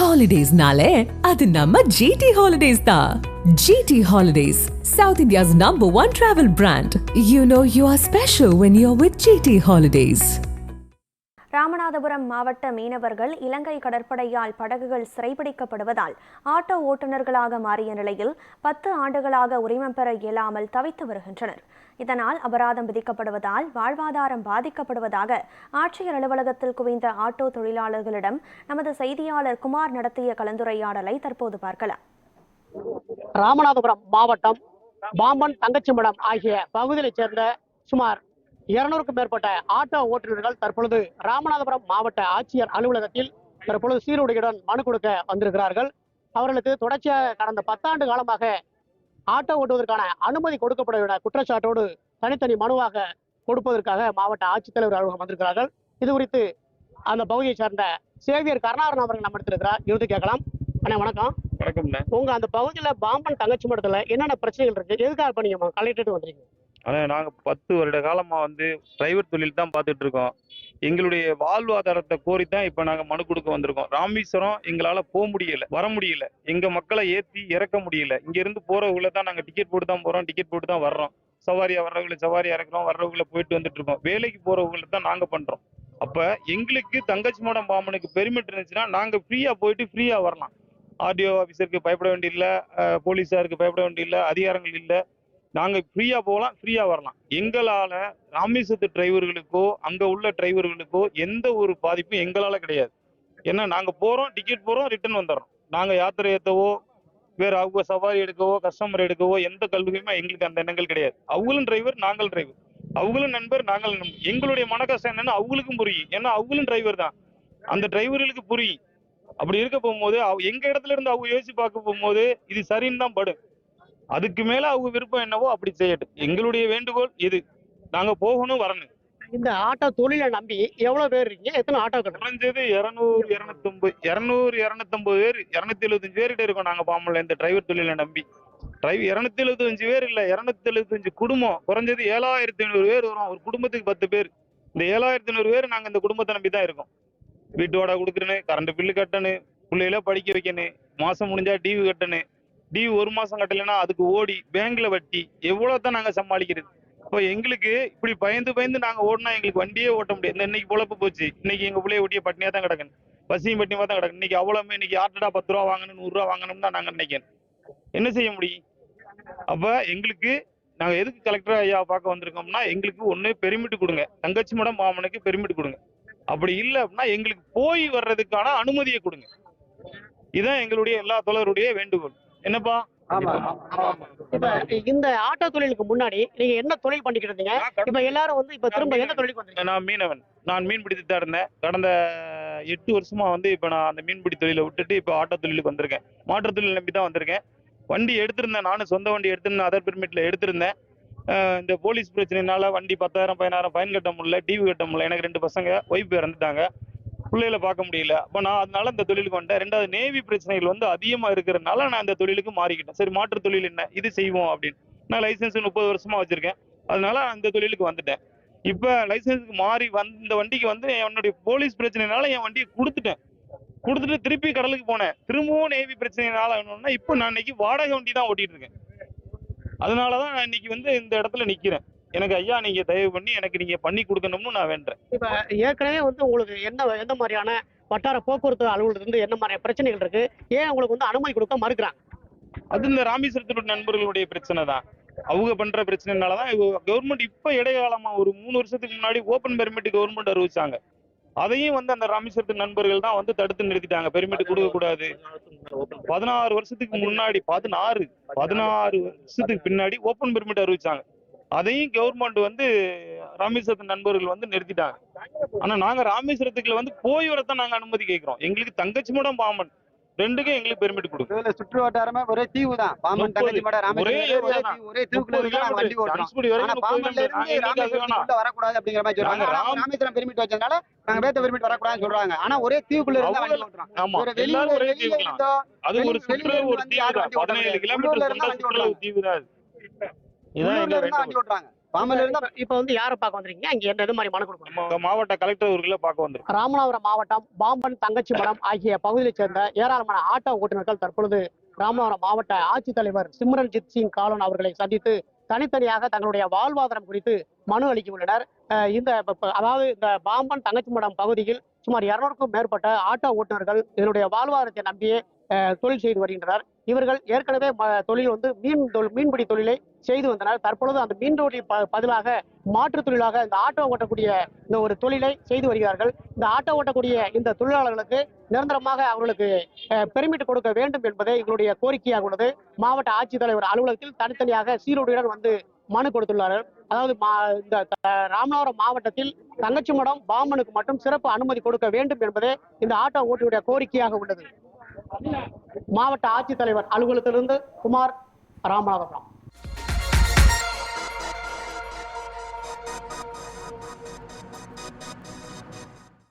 Holidays-nale, adu namma GT Holidays da. GT Holidays, South India's #1 travel brand. You know you are special when you're with GT Holidays. Ramanathapuram மாவட்ட மீனவர்கள் இலங்கை கடற்படையால் படகுகள் சிறைபிடிக்கப்படுவதால் auto ஓட்டுநர்களாக மாறிய நிலையில் 10 ஆண்டுகளாக உரிமம் பெற இயலாமல் தவித்து வருகின்றனர். இதனால் அபராதம் விதிக்கப்படுவதால் வாழ்வாதாரம் பாதிக்கப்படுவதாக ஆட்சியர் அலுவலகத்தில் குவிந்த ஆட்டோ தொழிலாளர்களிடம் நமது செய்தியாளர் குமார் நடத்திய கலந்துரையாடலை தற்போது பார்க்கலாம். ராமநாதபுரம் மாவட்டம் பாம்பன், தங்கச்சிமடம் ஆகிய பகுதிகளைச் சேர்ந்த சுமார் 200க்கும் மேற்பட்ட ஆட்டோ ஓட்டுநர்கள் தற்பொழுது ராமநாதபுரம் மாவட்ட ஆட்சியர் அலுவலகத்தில் தற்பொழுது சீருடையுடன் மனு கொடுக்க வந்திருக்கிறார்கள். அவர்களுக்கு தொடர்ச்சியாக கடந்த 10 ஆண்டு காலமாக ஆட்டோ ஓட்டுவதற்கான அனுமதி கொடுக்கப்படவில்லை குற்றச்சாட்டோடு தனித்தனி மனுவாக கொடுப்பதற்காக மாவட்ட ஆட்சித்தலைவர் அலுவலகம் வந்திருக்கிறார்கள். இது குறித்து அந்த பகுதியை சேர்ந்த சேவியர் கருணாகரன் அவர்கள் நம்ம எடுத்திருக்கிறார். இறுதி கேட்கலாம். அண்ணா வணக்கம். வணக்கம். உங்க அந்த பகுதியில பாம்பன், தங்கச்சிமடத்துல என்னென்ன பிரச்சனைகள் இருக்கு? எதுக்காக இப்ப நீங்க கலெக்டரேட் வந்தீங்க? ஆனால் நாங்கள் 10 வருட காலமாக டிரைவர் தொழில் தான் பார்த்துட்டு இருக்கோம். எங்களுடைய வாழ்வாதாரத்தை கோரித்தான் இப்போ நாங்கள் மனு கொடுக்க வந்திருக்கோம். ராமேஸ்வரம் எங்களால் போக முடியல, வர முடியல, எங்கள் மக்களை ஏற்றி இறக்க முடியல. இங்கேருந்து போகிறவங்கள தான் நாங்கள் டிக்கெட் போட்டு தான் போகிறோம், டிக்கெட் போட்டு தான் வர்றோம். சவாரியாக வர்றவங்களை சவாரி இறக்குறோம், வர்றவங்களை போயிட்டு வந்துட்டு இருக்கோம். வேலைக்கு போகிறவங்களை தான் நாங்கள் பண்ணுறோம். அப்போ எங்களுக்கு தங்கச்சிமடம் பாம்பனுக்கு பெர்மிட் இருந்துச்சுன்னா நாங்கள் ஃப்ரீயாக போயிட்டு ஃப்ரீயாக வரலாம். ஆர்டிஓ ஆஃபீஸருக்கு பயப்பட வேண்டியதில்லை, போலீஸாருக்கு பயப்பட வேண்டியதில்லை, அதிகாரங்கள் இல்லை. நாங்கள் ஃப்ரீயாக போகலாம், ஃப்ரீயாக வரலாம். எங்களால் ராமேஸ்வரத்து டிரைவர்களுக்கோ அங்கே உள்ள டிரைவர்களுக்கோ எந்த ஒரு பாதிப்பும் எங்களால் கிடையாது. ஏன்னா நாங்கள் போகிறோம், டிக்கெட் போகிறோம், ரிட்டர்ன் வந்துடுறோம். நாங்கள் யாத்திரை ஏற்றவோ வேறு அவங்க சவாரி எடுக்கவோ கஸ்டமர் எடுக்கவோ எந்த கல்வியுமே எங்களுக்கு அந்த எண்ணங்கள் கிடையாது. அவங்களும் டிரைவர், நாங்கள் டிரைவர். அவங்களும் நண்பர், நாங்கள் நண்பர். எங்களுடைய மன கஷ்டம் என்னன்னா அவங்களுக்கும் புரியும். ஏன்னா அவங்களும் டிரைவர் தான், அந்த டிரைவர்களுக்கு புரியும். அப்படி இருக்க போகும்போது எங்கள் இடத்துல இருந்து அவங்க யோசிச்சு பார்க்க போகும்போது இது சரின்னு தான் படும். அதுக்கு மேல அவங்க விருப்பம் என்னவோ அப்படி செய்யட்டும். எங்களுடைய வேண்டுகோள் இது, நாங்க போகணும், வரணும். இந்த ஆட்டோ தொழிலை நம்பி எவ்வளவு பேர் இருக்கீங்க? எத்தனை ஆட்டோ? குறைஞ்சது 200, 250 பேர், 275 பேர்கிட்ட இருக்கோம் நாங்க பாம்பன்ல இந்த டிரைவர் தொழிலை நம்பி. 275 பேர் இல்ல, 275 குடும்பம். குறைஞ்சது 7500 பேர் வரும். ஒரு குடும்பத்துக்கு 10 பேர். இந்த 7500 பேர் நாங்க இந்த குடும்பத்தை நம்பி தான் இருக்கோம். வீட்டு வாடகை கொடுக்குறேன்னு, கரண்ட் பில்லு கட்டணும், பிள்ளைகளை படிக்க வைக்கணும், மாசம் முடிஞ்சா டிவி கட்டணும். டிவி 1 மாசம் கட்டலைன்னா அதுக்கு ஓடி, பேங்க்ல வட்டி, எவ்வளவுதான் நாங்க சமாளிக்கிறது? இப்போ எங்களுக்கு இப்படி பயந்து நாங்க ஓடினா எங்களுக்கு வண்டியே ஓட்ட முடியாது. இன்னைக்கு பொழப்பு போச்சு. இன்னைக்கு எங்க பிள்ளைய ஒட்டிய பட்டினியா தான் கிடக்கணும், பசியும் பட்டினியா தான் கிடக்கணும். இன்னைக்கு அவ்வளவுமே இன்னைக்கு ஆட்டடா 10 ரூபா வாங்கணும், 100 ரூபா வாங்கணும் தான் நாங்க நினைக்கணும். என்ன செய்ய முடியும்? அப்ப எங்களுக்கு நாங்க எதுக்கு கலெக்டர் ஐயா பார்க்க வந்திருக்கோம்னா, எங்களுக்கு ஒண்ணு பெர்மிட் கொடுங்க, தங்கச்சிமடம் பாம்பனுக்கு பெர்மிட் கொடுங்க. அப்படி இல்லை அப்படின்னா எங்களுக்கு போய் வர்றதுக்கான அனுமதியை கொடுங்க. இதுதான் எங்களுடைய எல்லா தொழிலுடைய வேண்டுகோள். என்னப்பா? இப்ப இந்த ஆட்டோ தொழிலுக்கு முன்னாடி நீங்க என்ன தொழில் பண்ணிக்கிட்டு இருந்தீங்க? இப்ப எல்லாரும் இப்ப திரும்ப என்ன தொழிலுக்கு வந்தீங்க? நான் மீனவன். நான் மீன் பிடித்து தான் இருந்தேன். கடந்த 8 வருஷமா இப்ப நான் அந்த மீன்பிடி தொழிலை விட்டுட்டு இப்ப ஆட்டோ தொழிலுக்கு வந்திருக்கேன். மாற்று தொழில் நம்பி தான் வந்திருக்கேன். வண்டி எடுத்திருந்தேன், நானும் சொந்த வண்டி எடுத்திருந்தேன், அதர் பெர்மிட்ல எடுத்திருந்தேன். இந்த போலீஸ் பிரச்சனைனால வண்டி 10,000 15,000 ஃபைன் கட்ட முடியல, டிவி கட்ட முடியல. எனக்கு 2 பசங்க, ஒய்ஃப் இறந்துட்டாங்க, பிள்ளைகளை பார்க்க முடியல. அப்போ நான் அதனால இந்த தொழிலுக்கு வந்துட்டேன். 2வது நேவி பிரச்சனைகள் அதிகமாக இருக்கிறதுனால நான் இந்த தொழிலுக்கு மாறிக்கிட்டேன். சரி, மாற்று தொழில் என்ன, இது செய்வோம் அப்படின்னு. நான் லைசன்ஸ் 30 வருஷமா வச்சிருக்கேன். அதனால அந்த தொழிலுக்கு வந்துட்டேன். இப்போ லைசன்ஸுக்கு மாறி இந்த வண்டிக்கு என்னுடைய போலீஸ் பிரச்சனைனால என் வண்டியை கொடுத்துட்டு திருப்பி கடலுக்கு போனேன். திரும்பவும் நேவி பிரச்சனைனால என்னன்னா இப்போ நான் இன்னைக்கு வாடகை வண்டி தான் ஓட்டிட்டு இருக்கேன். அதனாலதான் நான் இன்னைக்கு இந்த இடத்துல நிக்கிறேன். எனக்கு ஐயா நீங்க தயவு பண்ணி எனக்கு நீங்க பண்ணி கொடுக்கணும்னு நான் வேண்டேன். இப்ப ஏற்கனவே உங்களுக்கு எந்த மாதிரியான வட்டார போக்குவரத்து அலுவலகத்துல என்ன மாதிரியான பிரச்சனைகள் இருக்கு? ஏன் உங்களுக்கு அனுமதி கொடுக்க மறுக்கிறாங்க? அது இந்த ராமேஸ்வரத்து நண்பர்களுடைய பிரச்சனை தான். அவங்க பண்ற பிரச்சனைனாலதான் கவர்மெண்ட் இப்ப இடைக்காலமா ஒரு 3 வருஷத்துக்கு முன்னாடி ஓபன் பெர்மிட் கவர்மெண்ட் அறிவிச்சாங்க. அதையும் அந்த ராமேஸ்வரத்து நண்பர்கள் தான் தடுத்து நிறுத்திட்டாங்க. பெர்மிட் கொடுக்க கூடாது. 16 வருஷத்துக்கு முன்னாடி 16 வருஷத்துக்கு பின்னாடி ஓபன் பெர்மிட் அறிவிச்சாங்க. அதையும் கவர்மெண்ட் ராமேஸ்வரத்து நண்பர்கள் நிறுத்திட்டாங்க. ஆனா நாங்க ராமேஸ்வரத்துக்குள்ள போய் வரத்தான் நாங்க அனுமதி கேட்கிறோம். எங்களுக்கு தங்கச்சிமடம் பாம்பன் ரெண்டுக்கும் எங்களுக்கு பெர்மிட் கொடுக்கும். சுற்று வட்டாரமே ஒரே தீவு தான். பாம்பன், தங்கச்சிமடம், ராமேஸ்வரம் ஒரே தீவுக்குள்ள வண்டி ஓட்டுறோம். பாம்பன்ல இருந்து ராமேஸ்வரத்துக்குள்ள வரக்கூடாது அப்படிங்கிற மாதிரி சொல்றாங்க. ராமேஸ்வரம் பெர்மிட் வச்சதுனால நாங்க வேத்த பெர்மிட் வரக்கூடாதுன்னு சொல்றாங்க. ஆனா ஒரே தீவுக்குள்ள இருந்து வண்டி ஓட்டுறோம். ஆமா, எல்லாரும் ஒரே தீவு தான். அது ஒரு சுற்று, ஒரு தீவு தான். 17 கிலோமீட்டர் கொண்ட சுற்றுலா தீவு தான். இதான் வண்டி ஓட்டுறாங்க. பாம்பன்ல இருந்தா இப்ப வந்து யாரை பார்க்க வந்திருக்கீங்க? இங்க எந்த மாதிரி மனு கொடுக்கணும்? நம்ம மாவட்ட கலெக்டர் ஊர்ல பார்க்க வந்திருக்கோம். ராமநாதபுரம் மாவட்டம் பாம்பன் தங்கச்சி மடம் ஆகிய பகுதியைச் சேர்ந்த ஏராளமான ஆட்டோ ஓட்டுநர்கள் தற்பொழுது ராமநாதபுரம் மாவட்ட ஆட்சித்தலைவர் சிம்ரன்ஜித் சிங் காலன் அவர்களை சந்தித்து தனித்தனியாக தங்களுடைய வாழ்வாதாரம் குறித்து மனு அளிக்க உள்ளனர். அதாவது இந்த பாம்பன் தங்கச்சி மடம் பகுதியில் சுமார் 200க்கும் மேற்பட்ட ஆட்டோ ஓட்டுநர்கள் இதனுடைய வாழ்வாதாரத்தை நம்பியே தொழில் செய்து வருகின்றனர். இவர்கள் ஏற்கனவே தொழில் வந்து மீன்பிடி தொழிலை செய்து வந்தனர். தற்பொழுது அந்த மீன் தொழில் பதிலாக மாற்றுத் தொழிலாக இந்த ஆட்டோ ஓட்டக்கூடிய இந்த ஒரு தொழிலை செய்து வருகிறார்கள். இந்த ஆட்டோ ஓட்டக்கூடிய இந்த தொழிலாளர்களுக்கு நிரந்தரமாக அவர்களுக்கு பெர்மிட் கொடுக்க வேண்டும் என்பதே எங்களுடைய கோரிக்கையாக உள்ளது. மாவட்ட ஆட்சித்தலைவர் அலுவலகத்தில் தனித்தனியாக சீருடையுடன் வந்து மனு கொடுத்துள்ளார்கள். அதாவது இந்த ராமநாதபுரம் மாவட்டத்தில் தங்கச்சி மடம் பாம்பனுக்கு மட்டும் சிறப்பு அனுமதி கொடுக்க வேண்டும் என்பதே இந்த ஆட்டோ ஓட்டுடைய கோரிக்கையாக உள்ளது. மாவட்ட ஆட்சித்தலைவர் அலுவலகத்திலிருந்து குமார், ராமநாதபுரம்.